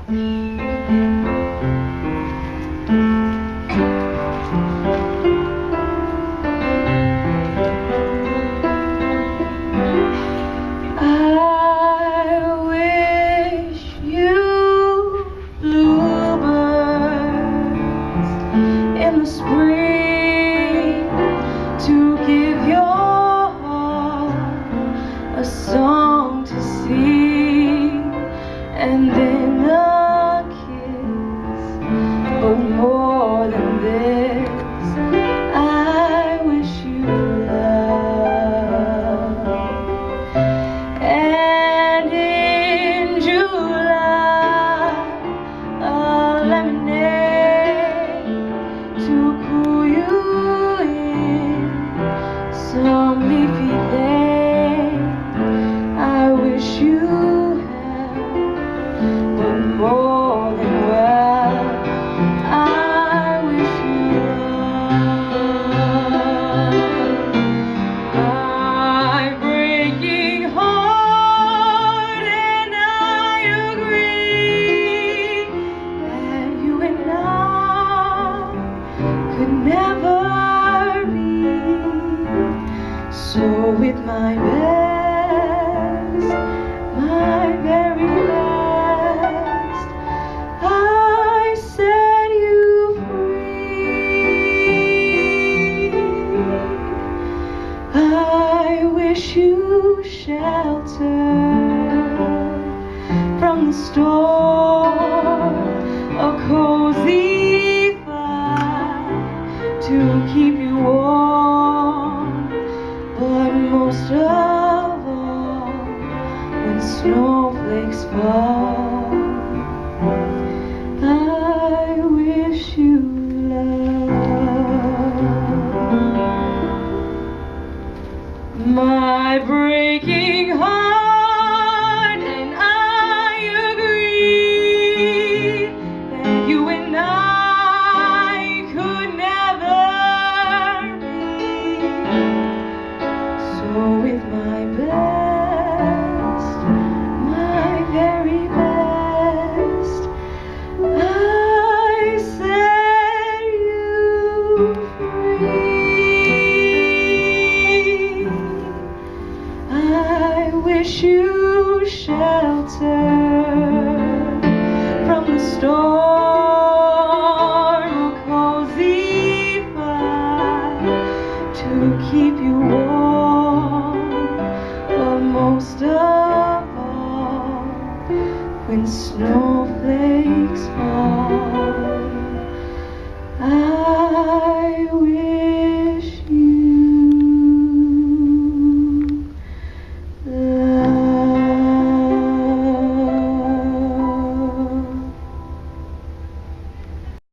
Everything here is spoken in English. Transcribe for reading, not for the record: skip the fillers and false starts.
In the spring, to give your heart a song to sing, and then a kiss. But more than this, I wish you love. And in July, a lemonade to cool you in some leafy day. I wish you had, but more than well, I wish you love. My breaking heart, and I agree that you and I could never be. So with my best, my very best, I set you free. I wish you shelter from the storm, a cozy fire to keep you warm, but most of all, when snowflakes fall, I wish you love. My breaking heart, and I agree that you and I could never be. So with my best, my very best, I set you free. I wish you shelter from the storm, a cozy fire to keep you warm, but most of all, when snowflakes fall.